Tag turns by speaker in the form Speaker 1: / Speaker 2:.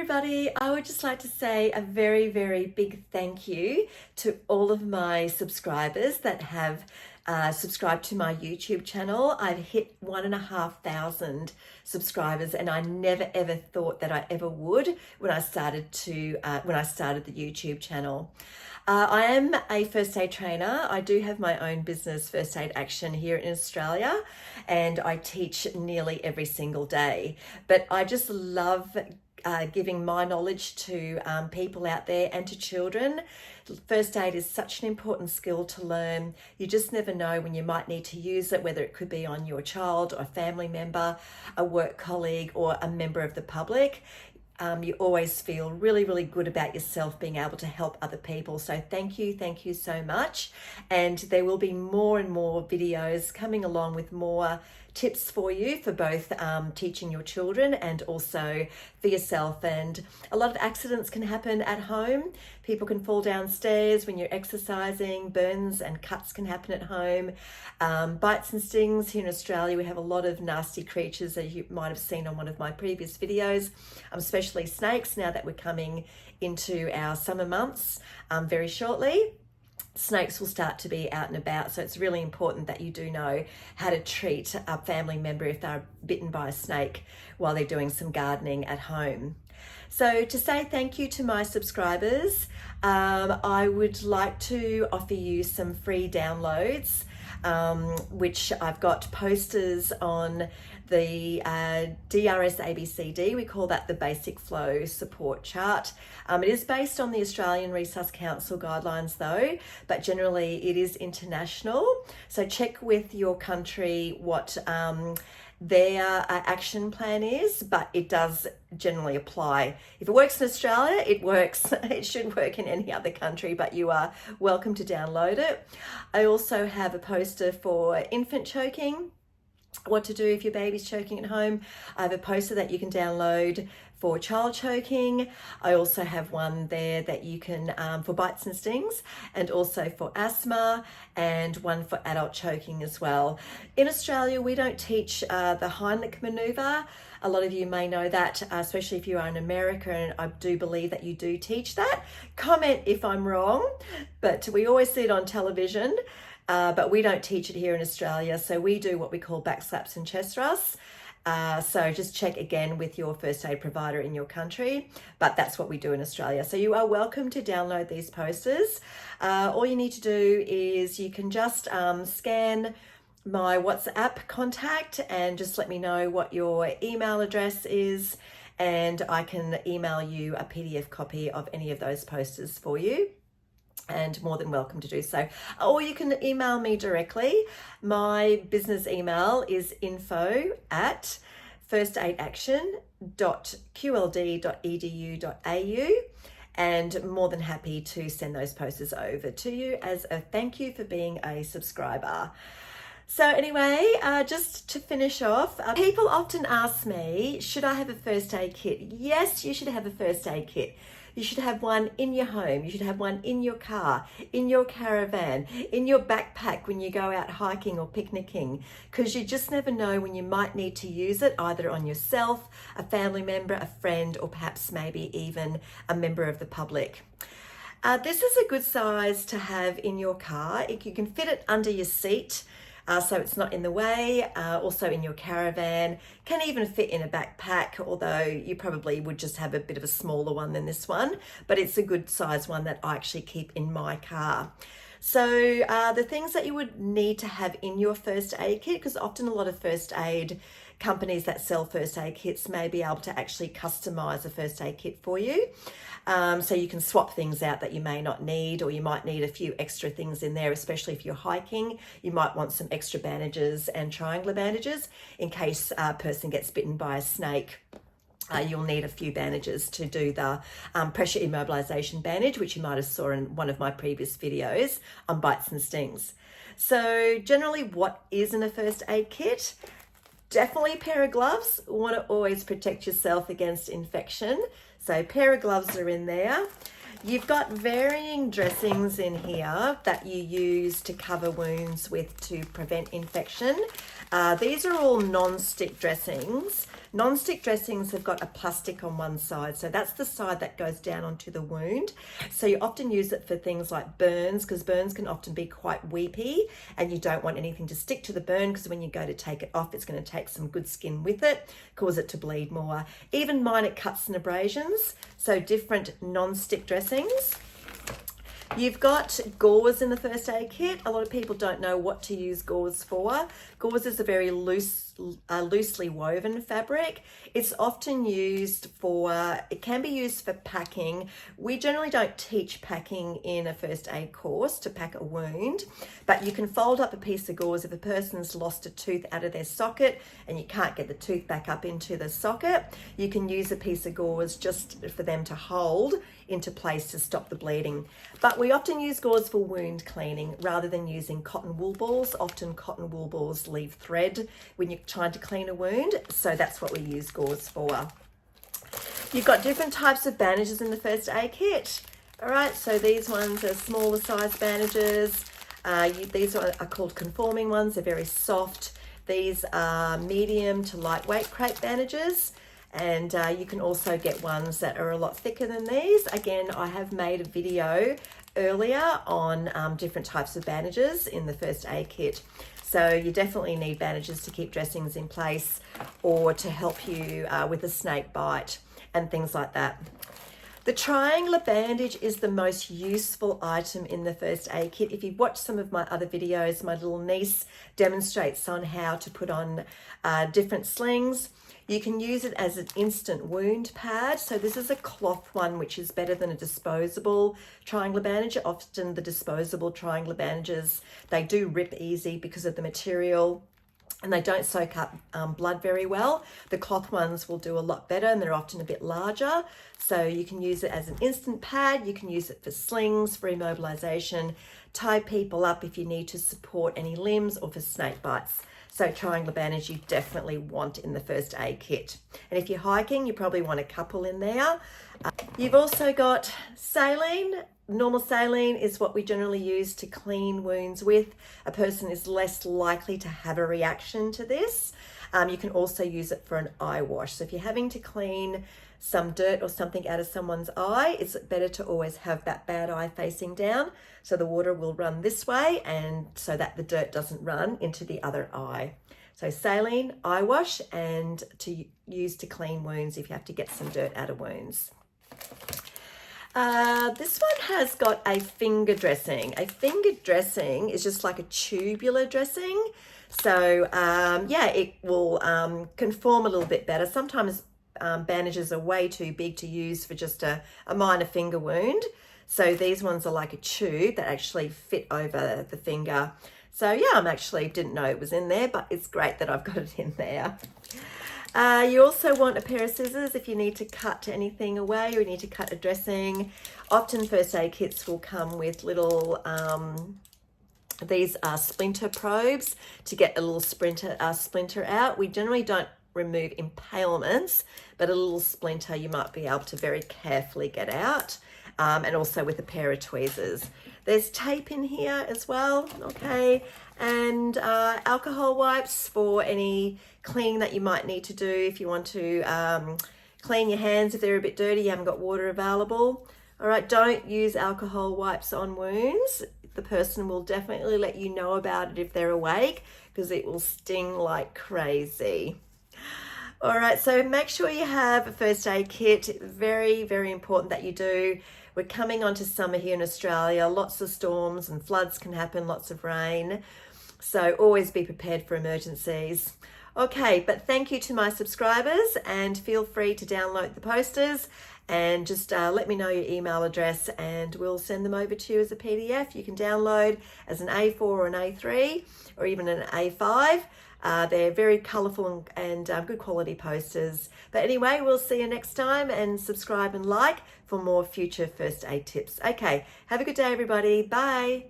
Speaker 1: everybody. I would just like to say a very, very big thank you to all of my subscribers that have subscribed to my YouTube channel. I've hit 1,500 subscribers, and I never ever thought that I ever would when I started the YouTube channel. I am a first aid trainer. I do have my own business, First Aid Action, here in Australia, and I teach nearly every single day. But I just love giving my knowledge to people out there and to children. First aid is such an important skill to learn. You just never know when you might need to use it, whether it could be on your child or a family member, a work colleague, or a member of the public. You always feel really, really good about yourself being able to help other people. So thank you so much. And there will be more and more videos coming along with more tips for you for both teaching your children and also for yourself. And a lot of accidents can happen at home. People can fall downstairs when you're exercising. Burns and cuts can happen at home. Bites and stings. Here in Australia, we have a lot of nasty creatures, as you might have seen on one of my previous videos, especially snakes, now that we're coming into our summer months very shortly. Snakes will start to be out and about, so it's really important that you do know how to treat a family member if they're bitten by a snake while they're doing some gardening at home. So to say thank you to my subscribers, I would like to offer you some free downloads, which I've got posters on the DRS ABCD. We call that the Basic Flow Support Chart. It is based on the Australian Resus Council guidelines though, but generally it is international. So check with your country what their action plan is, but it does generally apply. If it works in Australia, it works. It should work in any other country, but you are welcome to download it. I also have a poster for infant choking, what to do if your baby's choking at home. I have a poster that you can download for child choking. I also have one there that you can for bites and stings, and also for asthma, and one for adult choking as well. In Australia, we don't teach the Heimlich maneuver. A lot of you may know that, especially if you are in America, and I do believe that you do teach that. Comment if I'm wrong, but we always see it on television. But we don't teach it here in Australia. So we do what we call back slaps and chest thrusts. So just check again with your first aid provider in your country, but that's what we do in Australia. So you are welcome to download these posters. All you need to do is you can just scan my WhatsApp contact and just let me know what your email address is, and I can email you a PDF copy of any of those posters for you. And more than welcome to do so. Or you can email me directly. My business email is info@firstaidaction.qld.edu.au, and more than happy to send those posters over to you as a thank you for being a subscriber. So anyway, just to finish off, people often ask me, should I have a first aid kit? Yes, you should have a first aid kit. You should have one in your home. You should have one in your car, in your caravan, in your backpack when you go out hiking or picnicking, because you just never know when you might need to use it, either on yourself, a family member, a friend, or perhaps maybe even a member of the public. This is a good size to have in your car. You can fit it under your seat, so it's not in the way, also in your caravan, can even fit in a backpack, although you probably would just have a bit of a smaller one than this one, but it's a good size one that I actually keep in my car. So the things that you would need to have in your first aid kit, because often a lot of first aid companies that sell first aid kits may be able to actually customize a first aid kit for you. So you can swap things out that you may not need, or you might need a few extra things in there, especially if you're hiking. You might want some extra bandages and triangular bandages in case a person gets bitten by a snake. You'll need a few bandages to do the pressure immobilization bandage, which you might have saw in one of my previous videos on bites and stings. So generally, what is in a first aid kit? Definitely a pair of gloves. You want to always protect yourself against infection. So a pair of gloves are in there. You've got varying dressings in here that you use to cover wounds with to prevent infection. These are all non-stick dressings. Non-stick dressings have got a plastic on one side, so that's the side that goes down onto the wound. So you often use it for things like burns, because burns can often be quite weepy, and you don't want anything to stick to the burn, because when you go to take it off, it's going to take some good skin with it, cause it to bleed more. Even minor cuts and abrasions, so different non-stick dressings. You've got gauze in the first aid kit. A lot of people don't know what to use gauze for. Gauze is a very loosely woven fabric. It's often used for, it can be used for packing. We generally don't teach packing in a first aid course to pack a wound, but you can fold up a piece of gauze if a person's lost a tooth out of their socket and you can't get the tooth back up into the socket. You can use a piece of gauze just for them to hold into place to stop the bleeding. But we often use gauze for wound cleaning rather than using cotton wool balls. Often cotton wool balls leave thread when you're trying to clean a wound, so that's what we use gauze for. You've got different types of bandages in the first aid kit. All right, so these ones are smaller size bandages. These are called conforming ones. They're very soft. These are medium to lightweight crepe bandages. And you can also get ones that are a lot thicker than these. Again, I have made a video earlier on different types of bandages in the first aid kit. So you definitely need bandages to keep dressings in place or to help you with a snake bite and things like that. The triangular bandage is the most useful item in the first aid kit. If you've watched some of my other videos, my little niece demonstrates on how to put on different slings. You can use it as an instant wound pad. So this is a cloth one, which is better than a disposable triangular bandage. Often the disposable triangular bandages, they do rip easy because of the material and they don't soak up blood very well. The cloth ones will do a lot better and they're often a bit larger. So you can use it as an instant pad. You can use it for slings, for immobilization, tie people up if you need to support any limbs or for snake bites. So triangular bandage you definitely want in the first aid kit. And if you're hiking, you probably want a couple in there. You've also got saline. Normal saline is what we generally use to clean wounds with. A person is less likely to have a reaction to this. You can also use it for an eye wash. So if you're having to clean some dirt or something out of someone's eye, it's better to always have that bad eye facing down. So the water will run this way and so that the dirt doesn't run into the other eye. So saline, eye wash, and to use to clean wounds if you have to get some dirt out of wounds. This one has got a finger dressing. A finger dressing is just like a tubular dressing. So yeah, it will conform a little bit better. Sometimes bandages are way too big to use for just a minor finger wound. So these ones are like a tube that actually fit over the finger. So yeah, I actually didn't know it was in there, but it's great that I've got it in there. You also want a pair of scissors if you need to cut anything away or you need to cut a dressing. Often first aid kits will come with little, these are splinter probes to get a little splinter out. We generally don't remove impalements, but a little splinter you might be able to very carefully get out. And also with a pair of tweezers. There's tape in here as well, okay, and alcohol wipes for any cleaning that you might need to do if you want to clean your hands if they're a bit dirty, you haven't got water available. All right, don't use alcohol wipes on wounds. The person will definitely let you know about it if they're awake because it will sting like crazy. All right, so make sure you have a first aid kit. Very, very important that you do. We're coming on to summer here in Australia. Lots of storms and floods can happen, lots of rain. So always be prepared for emergencies. Okay, but thank you to my subscribers and feel free to download the posters and just let me know your email address and we'll send them over to you as a PDF. You can download as an A4 or an A3 or even an A5. They're very colourful and good quality posters. But anyway, we'll see you next time and subscribe and like for more future first aid tips. Okay, have a good day everybody. Bye.